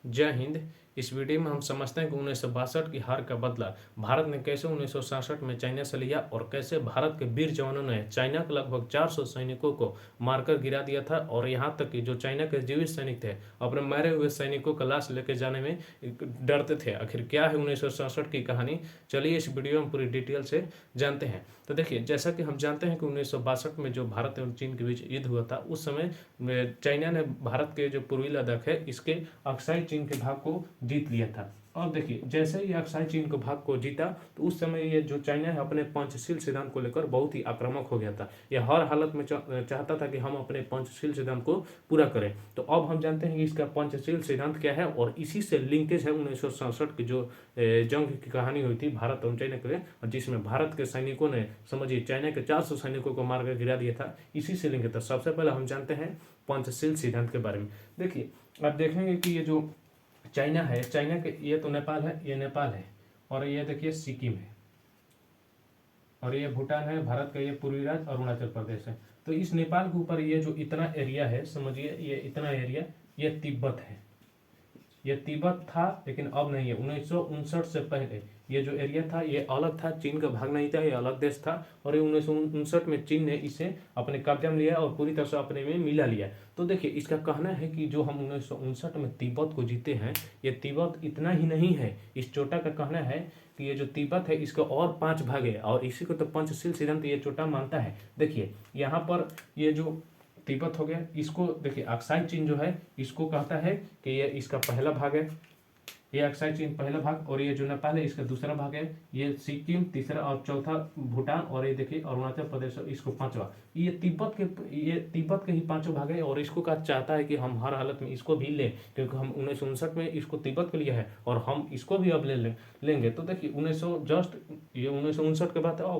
जय हिंद। इस वीडियो में हम समझते हैं कि 1962 की हार का बदला भारत ने कैसे 1967 में चाइना से लिया और कैसे भारत के वीर जवानों ने चाइना के लगभग 400 सैनिकों को मारकर गिरा दिया था। और यहाँ तक कि जो चाइना के जीवित सैनिक थे अपने मरे हुए सैनिकों का लाश लेकर जाने में डरते थे। आखिर क्या है 1967 की कहानी, चलिए इस वीडियो में पूरी डिटेल से जानते हैं। तो देखिए, जैसा कि हम जानते हैं कि 1962 में जो भारत एवं चीन के बीच युद्ध हुआ था, उस समय चाइना ने भारत के जो पूर्वी लद्दाख है इसके अक्साई चीन के भाग को जीत लिया था। और देखिए, जैसे ही अक्साई चीन के भाग को जीता तो उस समय ये जो चाइना है अपने पंचशील सिद्धांत को लेकर बहुत ही आक्रामक हो गया था। यह हर हालत में चाहता था कि हम अपने पंचशील सिद्धांत को पूरा करें। तो अब हम जानते हैं कि इसका पंचशील सिद्धांत क्या है और इसी से लिंकेज है 1967 की जो जंग की कहानी हुई थी भारत और चाइना के लिए, और जिसमें भारत के सैनिकों ने समझिए चाइना के 400 सैनिकों को मारकर गिरा दिया था। इसी से लिंक था। सबसे पहले हम जानते हैं पंचशील सिद्धांत के बारे में। देखिए, आप देखेंगे कि ये जो चाइना है, चाइना के ये तो नेपाल है, ये नेपाल है, और ये देखिए सिक्किम है, और ये भूटान है, भारत का ये पूर्वी राज्य अरुणाचल प्रदेश है। तो इस नेपाल के ऊपर ये जो इतना एरिया है, समझिए ये इतना एरिया, ये तिब्बत है। ये तिब्बत था लेकिन अब नहीं है। 1959 से पहले ये जो एरिया था ये अलग था, चीन का भाग नहीं था, ये अलग देश था। और ये 1959 में चीन ने इसे अपने कब्जा में लिया और पूरी तरह से अपने में मिला लिया। तो देखिए, इसका कहना है कि जो हम 1959 में तिब्बत को जीते हैं, ये तिब्बत इतना ही नहीं है। इस चोटा का कहना है कि ये जो तिब्बत है इसके और 5 भाग है, और इसी को तो पंचशील सिद्धांत ये चोटा मानता है। देखिए यहाँ पर ये जो तिब्बत हो गया, इसको देखिए अक्साई चीन जो है इसको कहता है कि ये इसका पहला भाग है, ये अक्साई चीन पहला भाग, और ये जो नेपाल है इसका दूसरा भाग है, ये सिक्किम तीसरा, और चौथा भूटान, और ये देखिए अरुणाचल प्रदेश इसको पांचवा। ये तिब्बत के ही पांचों भाग है, और इसको कहा चाहता है कि हम हर हालत में इसको भी लें, क्योंकि हम 1959 में इसको तिब्बत के लिए है और हम इसको भी अब लेंगे। तो देखिए 1959 के बाद और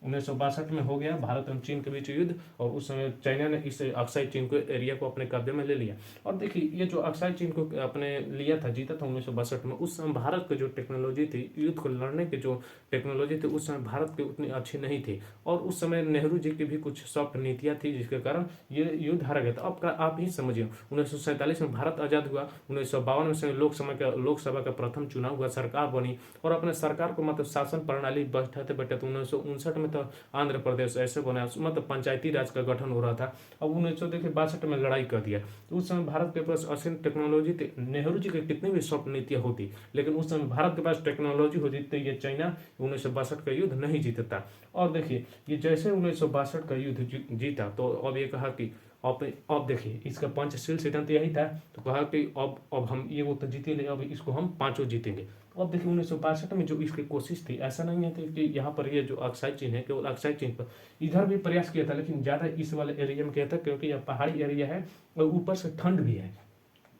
1962 में हो गया भारत और चीन के बीच युद्ध, और उस समय चाइना ने इस अक्साई चीन को एरिया को अपने कब्जे में ले लिया। और देखिए, ये जो अक्साई चीन को अपने लिया था, जीता था 1962 में, उस समय भारत की जो टेक्नोलॉजी थी, युद्ध को लड़ने की जो टेक्नोलॉजी थी, उस समय भारत की उतनी अच्छी नहीं थी। और उस समय नेहरू जी की भी कुछ सॉफ्ट नीतियाँ थी जिसके कारण ये युद्ध हारा गया था। अब आप ही समझिए, 1947 में भारत आज़ाद हुआ, 1952 में लोकसभा का प्रथम चुनाव हुआ, सरकार बनी, और अपने सरकार को मतलब शासन प्रणाली बैठाते बैठाते 1959 में तो आंध्र प्रदेश ऐसे बना, मतलब पंचायती राज का गठन हो रहा था। अब 1962 में लड़ाई कर दिया। तो उस समय भारत के पास असीम टेक्नोलॉजी थी। नेहरू जी के कितनी भी सॉफ्ट नीतियाँ होती, लेकिन उस समय भारत के पास टेक्नोलॉजी होती तो ये चाइना 1962 का युद्ध नहीं जीतता। और देखिए, ये जैसे 1962 का युद्ध जीता, तो अब ये कहा कि अब देखिए, इसका पंचशील सिद्धांत यही था। तो कहा कि अब हम ये वो तो जीते ले, अब इसको हम पांचों जीतेंगे। तो अब देखिए 1962 में जो इसकी कोशिश थी, ऐसा नहीं है कि यहाँ पर ये जो अक्साई चीन है केवल अक्साई चीन पर, इधर भी प्रयास किया था, लेकिन ज़्यादा इस वाले एरिया में किया था क्योंकि यह पहाड़ी एरिया है और ऊपर से ठंड भी है।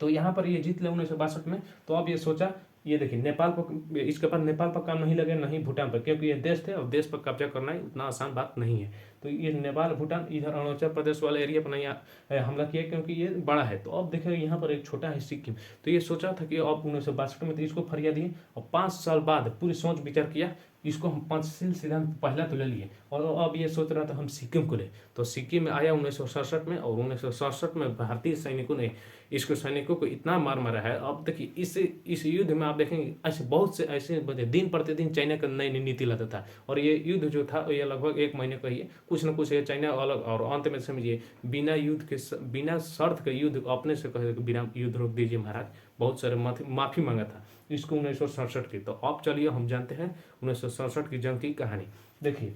तो यहाँ पर ये जीत लिया 1962 में। तो अब ये सोचा, ये देखिए नेपाल पर, इसके पास नेपाल पर काम नहीं लगे, नहीं भूटान पर, क्योंकि ये देश थे और देश पर कब्जा करना ही उतना आसान बात नहीं है। तो ये नेपाल भूटान इधर अरुणाचल प्रदेश वाले एरिया पर नहीं हमला किया क्योंकि ये बड़ा है। तो अब देखिए यहाँ पर एक छोटा है सिक्किम। तो ये सोचा था कि अब 1962 में तो इसको फरिया दिए, और 5 साल बाद पूरी सोच विचार किया, इसको हम पंचशील सिद्धांत पहला तो ले लिए, और अब ये सोच रहा था हम सिक्किम को ले। तो सिक्किम में आया 1967 में, और 1967 में भारतीय सैनिकों ने इसको सैनिकों को इतना मार मारा है। अब देखिए इस युद्ध में आप देखेंगे ऐसे बहुत से ऐसे दिन प्रतिदिन चाइना का नई नई नीति लाता था, और ये युद्ध जो था ये लगभग 1 महीने का ही है, कुछ न कुछ ये चाइना अलग। और अंत में समझिए बिना शर्त के युद्ध अपने से कहे कि बिना युद्ध रोक दीजिए महाराज, बहुत सारे माफी मांगा था इसको 1967 की। तो अब चलिए हम जानते हैं 1967 की जंग की कहानी। देखिए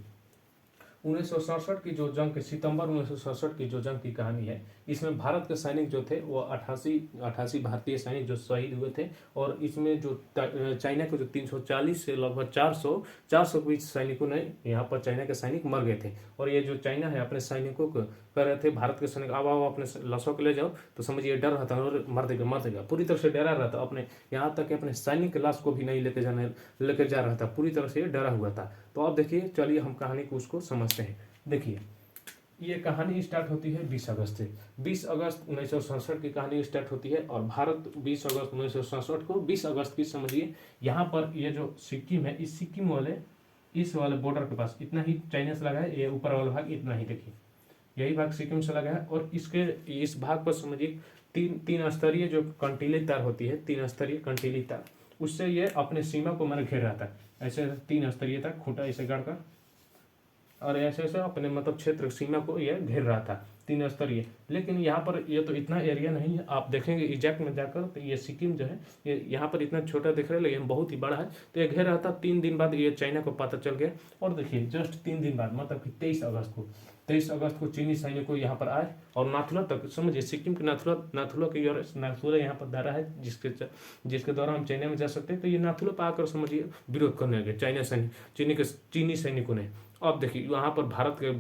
1967 की जो जंग, सितंबर 1967 की जो जंग की कहानी है, इसमें भारत के सैनिक जो थे वो 88 भारतीय सैनिक जो शहीद हुए थे, और इसमें जो चाइना के जो 340 से लगभग 400 के बीच सैनिकों ने यहाँ पर चाइना के सैनिक मर गए थे। और ये जो चाइना है अपने सैनिकों को कह रहे थे, भारत के सैनिक अब आओ अपने लसों के ले जाओ, तो समझिए डर रहता और मर देगा पूरी तरह से डरा रहता, अपने यहाँ तक कि अपने सैनिक के लाश को भी नहीं लेके जा रहा था, पूरी तरह से डरा हुआ था। तो अब देखिए, चलिए हम कहानी को उसको समझते हैं। देखिए, ये कहानी स्टार्ट होती है 20 अगस्त से। 20 अगस्त 1967 की कहानी स्टार्ट होती है, और भारत 20 अगस्त 1967 को 20 अगस्त की समझिए, यहाँ पर ये जो सिक्किम है, इस सिक्किम वाले इस वाले बॉर्डर के पास इतना ही चाइना से लगा है, ये ऊपर वाला भाग इतना ही देखिए, यही भाग सिक्किम से लगा है। और इसके इस भाग पर समझिए तीन स्तरीय जो कंटीली तार होती है, 3 स्तरीय कंटीली तार, उससे ये अपने सीमा को मैंने घेर रहा था। ऐसे 3 स्तरीय था, खूंटा ऐसे गाड़कर और ऐसे ऐसे अपने मतलब क्षेत्र सीमा को ये घेर रहा था, 3 स्तरीय। लेकिन यहाँ पर ये तो इतना एरिया नहीं है, आप देखेंगे इजैक्ट में जाकर तो ये सिक्किम जो है ये यहाँ पर इतना छोटा दिख रहा है लेकिन बहुत ही बड़ा है। तो ये घेर रहा था। 3 दिन बाद ये चाइना को पता चल गया और देखिए जस्ट 3 दिन बाद मतलब कि 23 अगस्त को चीनी सैनिकों यहाँ पर आए और नाथुला तक, समझिए सिक्किम के नाथुला की ओर, नाथुला यहाँ पर दायरा है जिसके द्वारा हम चाइना में जा सकते हैं। तो ये नाथुला पर आकर समझिए विरोध करने लगे चाइना सैनिक चीनी सैनिकों ने। अब देखिए वहाँ पर भारत के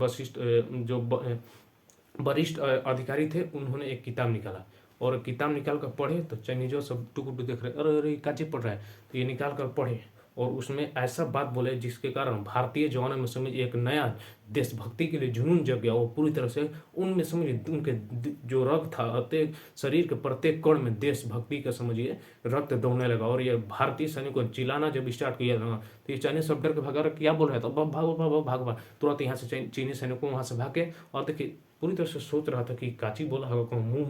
वरिष्ठ अधिकारी थे, उन्होंने एक किताब निकाला और किताब निकाल कर पढ़े तो चाइनीजों सब टुक देख रहे, अरे अरे काची पढ़ रहा है, तो ये निकाल कर पढ़े और उसमें ऐसा बात बोले जिसके कारण भारतीय जवानों में समझ एक नया देशभक्ति के लिए जुनून जग गया। वो पूरी तरह से उनमें समझिए उनके जो रक्त था प्रत्येक शरीर के प्रत्येक कण में देशभक्ति का समझिए रक्त दौड़ने लगा। और ये भारतीय सैनिकों को चिल्लाना जब स्टार्ट किया था तो ये चाइनीज सब डर के भागा, क्या बोल रहा था, भागो भागो भागो, तुरंत यहाँ से चीनी सैनिकों वहाँ से भागे। और देखिए पूरी तरह से सोच रहा था कि काची बोला होगा, कहूँ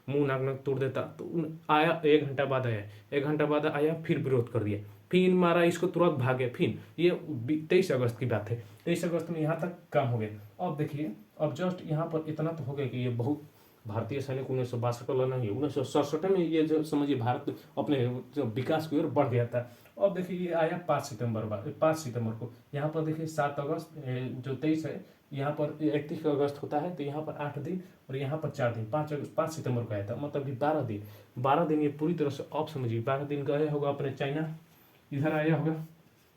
मुंह नाक में तोड़ देता। तो आया 1 घंटा बाद आया, 1 घंटा बाद आया, फिर विरोध कर दिया, फिर मारा इसको, तुरंत भागे। फिर ये 23 अगस्त की बात है, 23 अगस्त में यहाँ तक काम हो गया। अब देखिए अब जस्ट यहाँ पर इतना तो हो गया कि ये बहुत भारतीय सैनिक 1962 का लड़ना है, 1967 में ये जो समझिए भारत अपने विकास की ओर बढ़ गया था। अब देखिए ये आया 5 सितंबर को। यहाँ पर देखिए 7 अगस्त जो 23 है, यहाँ पर 31 अगस्त होता है, तो यहाँ पर 8 दिन और यहाँ पर 4 दिन, 5 सितंबर को आया था, मतलब कि 12 दिन ये पूरी तरह से आप समझिए 12 दिन गया होगा अपने चाइना, इधर आया होगा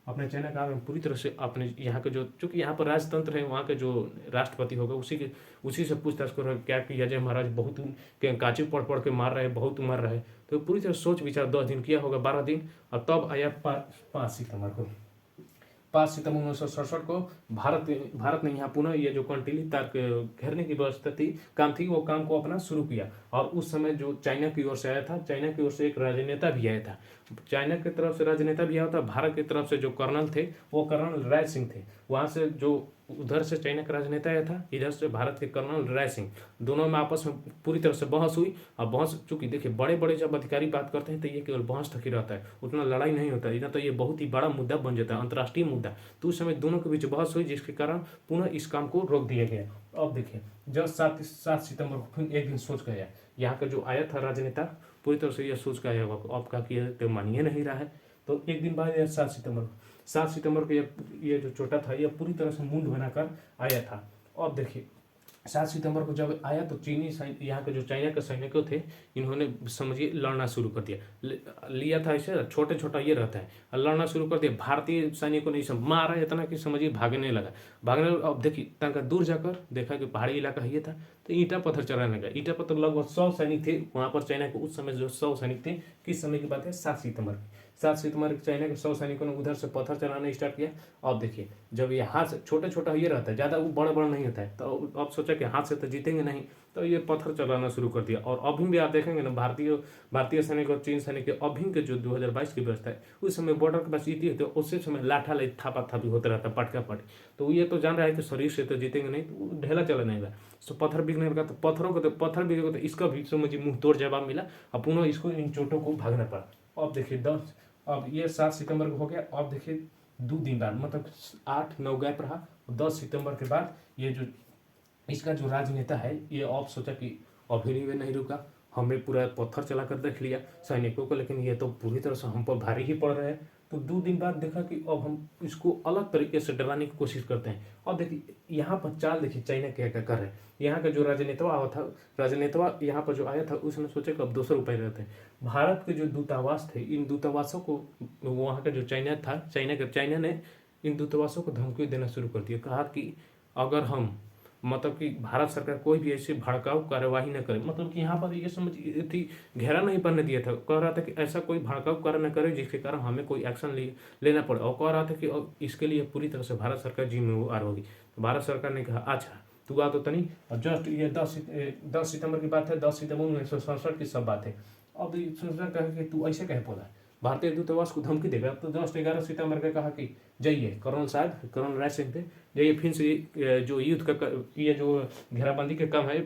अपने चाइना का पूरी तरह से अपने यहाँ के जो, चूंकि यहाँ पर राजतंत्र है, वहाँ के जो राष्ट्रपति होगा उसी से पूछताछ कर क्या कि अजय महाराज बहुत काची पढ़ के मार रहे हैं, बहुत मार रहे हैं। तो पूरी तरह सोच विचार 10 दिन किया होगा, 12 दिन, और तब आया 5 सितंबर को। 5 सितंबर 1967 को भारत ने यहाँ पुनः ये जो कंटीली तार के घेरने की व्यवस्था थी, काम थी, वो काम को अपना शुरू किया। और उस समय जो चाइना की ओर से आया था, चाइना की ओर से एक राजनेता भी आया था, चाइना की तरफ से राजनेता भी आया था, भारत की तरफ से जो कर्नल थे वो कर्नल राय सिंह थे। वहाँ से जो उधर से चाइना का राजनेता आया था, इधर से भारत के कर्नल राय सिंह, दोनों में आपस में पूरी तरह से बहस हुई। और बहस चूंकि देखिए बड़े बड़े जब अधिकारी बात करते हैं तो ये केवल बहस तक ही रहता है, उतना लड़ाई नहीं होता है, ना तो ये बहुत ही बड़ा मुद्दा बन जाता है, अंतर्राष्ट्रीय मुद्दा। तो उस समय दोनों के बीच बहस हुई जिसके कारण पुनः इस काम को रोक दिया गया। अब देखिए जब 7 सितंबर को फिर एक दिन सोच गया, यहाँ का जो आया था राजनेता पूरी तरह से यह सोच के आया होगा, अब का किया तो मानिए नहीं रहा है। तो एक दिन बाद 7 सितंबर को ये जो छोटा था ये पूरी तरह से मुंड बनाकर आया था। अब देखिए 7 सितंबर को जब आया तो यहाँ के जो चाइना के सैनिकों थे, इन्होंने समझिए लड़ना शुरू कर दिया, लिया था ऐसे छोटा ये रहता है, लड़ना शुरू कर दिया। भारतीय सैनिकों ने इसे मारा इतना कि समझिए भागने लगा। अब देखिए तंका दूर जाकर देखा कि पहाड़ी इलाका ये था, तो ईंटा पत्थर चलाने लगा। ईंटा पत्थर लगभग 100 सैनिक थे वहाँ पर चाइना के उस समय, जो 100 सैनिक थे। किस समय की बात है? 7 सितंबर की। 7 सितंबर चाइना के 100 सैनिकों ने उधर से पत्थर चलाना स्टार्ट किया। अब देखिए जब ये हाथ से छोटा ये रहता है, ज़्यादा वो बड़ा नहीं होता है, तो अब सोचा कि हाथ से तो जीतेंगे नहीं, तो ये पत्थर चलाना शुरू कर दिया। और अभी भी आप देखेंगे ना भारतीय सैनिक और चीन सैनिक के अभी के जो 2022 की व्यवस्था है, उस समय बॉर्डर के पास जीती है तो उसी समय लाठा लाई थापी होता रहता है, पटका पट। तो ये तो जान रहा है कि शरीर से तो जीतेंगे नहीं, तो ढेला चला नहीं रहा। तो पत्थर बिकने लगा, तो पत्थर बिकेगा तो इसका भी समझिए मुंह तोड़ जवाब मिला और पुनः इसको इन चोटों को भागना पड़ा। अब देखिए अब ये 7 सितंबर को हो गया। अब देखिए 2 दिन बाद मतलब 8-9 गैप रहा, 10 सितंबर के बाद ये जो इसका जो राजनेता है ये अब सोचा कि अभी नहीं रुका, हमने पूरा पत्थर चला कर देख लिया सैनिकों को, लेकिन ये तो पूरी तरह से हम पर भारी ही पड़ रहे हैं। तो 2 दिन बाद देखा कि अब हम इसको अलग तरीके से डराने की कोशिश करते हैं। और देखिए यहाँ पर चाल देखिए चाइना क्या क्या कर रहे हैं। यहाँ का जो राजनेता यहाँ पर जो आया था उसने सोचा कि अब दूसरे उपाय रहते हैं। भारत के जो दूतावास थे, इन दूतावासों को वहाँ का जो चाइना ने इन दूतावासों को धमकी देना शुरू कर दिया। कहा कि अगर हम मतलब कि भारत सरकार कोई भी ऐसी भड़काऊ कार्यवाही न करे, मतलब कि यहाँ पर ये समझ थी, घेरा नहीं बनने दिया था, कह रहा था कि ऐसा कोई भड़काऊ कार्य न करे जिसके कारण हमें कोई एक्शन लेना पड़े। और कह रहा था कि इसके लिए पूरी तरह से भारत सरकार जिम्मेवार होगी। तो भारत सरकार ने कहा अच्छा तू आ तो तनी। और जस्ट ये 10 सितंबर की बात है, 10 सितंबर 1967 की सब बात है। अब सोचना कहा कि तू ऐसे कहे बोला, भारतीय दूतावास को धमकी देगा। तो जस्ट 11 सितंबर को कहा कि जाइए, कर्नल राय सिंह थे, जाइए फिर से जो युद्ध का ये जो घेराबंदी का काम है,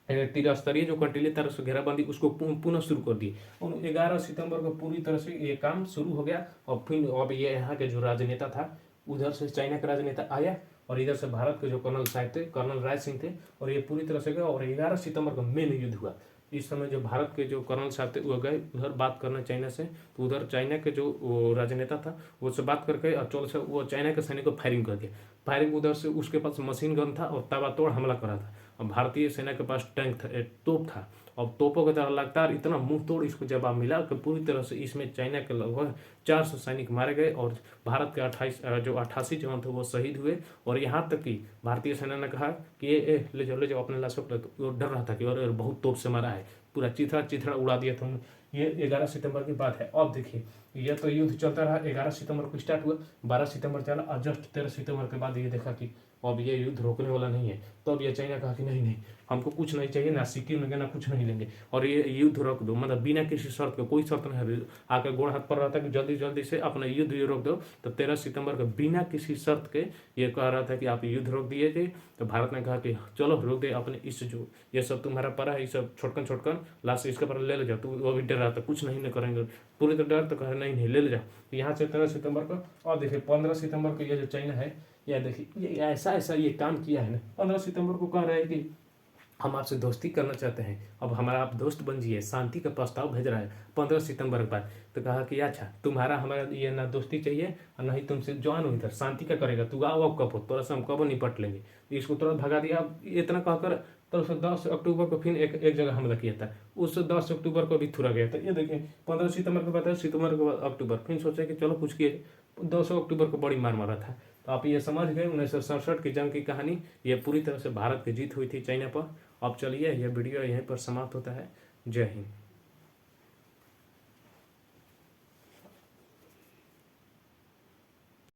त्रिस्तरीय जो कंटीले तरह से घेराबंदी उसको पुनः शुरू कर दिए। और 11 सितंबर को पूरी तरह से ये काम शुरू हो गया। और फिर अब ये यहाँ के जो राजनेता था, उधर से चाइना का राजनेता आया और इधर से भारत के जो कर्नल साहब थे, कर्नल राय सिंह थे, और ये पूरी तरह से गए। और 11 सितंबर को मेन युद्ध हुआ। इस समय जो भारत के जो कर्नल साहब थे वो गए उधर बात करना चाइना से। तो उधर चाइना के जो राजनेता था वो से बात करके अचल से वो चाइना के सैनिक को फायरिंग कर दिया। फायरिंग उधर से उसके पास मशीन गन था और ताबड़तोड़ हमला करा था। और भारतीय सेना के पास टैंक था, तोप था। और तोपों की तरह लगातार इतना मुंह तोड़ इसको जवाब मिला कि पूरी तरह से इसमें चाइना के लगभग 400 सैनिक मारे गए और भारत के 88 जवान थे वो शहीद हुए। और यहाँ तक कि भारतीय सेना ने कहा कि ये ले जाओ अपने लाशों को। वो डर रहा था कि और बहुत तोप से मारा है, पूरा चिथड़ा उड़ा दिया था। ये 11 सितंबर की बात है। अब देखिए, ये तो युद्ध चलता रहा, 11 सितंबर को स्टार्ट हुआ, 12 सितंबर चला और जस्ट 13 सितंबर के बाद ये देखा कि अब ये युद्ध रोकने वाला नहीं है। तो अब ये चाइना कहा कि नहीं, हमको कुछ नहीं चाहिए, ना सिक्किम लेंगे ना कुछ नहीं लेंगे, और ये युद्ध रोक दो, मतलब बिना किसी शर्त के, कोई शर्त नहीं है। आकर गोड़ हाथ पर रहा था कि जल्दी से अपना युद्ध ये रोक दो। तो 13 सितंबर को बिना किसी शर्त के ये कह रहा था कि आप युद्ध रोक दिए थे। तो भारत ने कहा कि चलो रोक दे, अपने इस जो ये सब तुम्हारा पड़ा है, ये सब छोटकन लास्ट इसके पर ले जाओ। तो वो भी डर रहा था, कुछ नहीं करेंगे, पूरी तरह डर तो कहा नहीं ले जाओ। तो यहाँ से 13 सितंबर को, और देखिए 15 सितंबर को ये जो चाइना है, यह देखिए ये ऐसा ये काम किया है ना। 15 सितंबर को कह रहा है कि हम आपसे दोस्ती करना चाहते हैं, अब हमारा आप दोस्त बन जाइए, शांति का प्रस्ताव भेज रहा है 15 सितंबर के बाद। तो कहा कि अच्छा, तुम्हारा हमारा ये ना दोस्ती चाहिए और ना ही तुमसे जवान हो, इधर शांति का करेगा, तू आओ अब कब हो, थोड़ा सा हम कब निपट लेंगे। इसको तुरंत भगा दिया। अब इतना कहकर तो 10 अक्टूबर को फिर एक जगह हमला किया था। उस 10 अक्टूबर को भी थुरा गया था। ये देखिए 15 सितंबर के बाद, सितंबर के बाद अक्टूबर, फिर सोचा कि चलो कुछ किए। 2 अक्टूबर को बड़ी मार मारा था। तो आप ये समझ गए 1967 की जंग की कहानी। ये पूरी तरह से भारत की जीत हुई थी चाइना पर। अब चलिए, यह वीडियो यहीं पर समाप्त होता है। जय हिंद।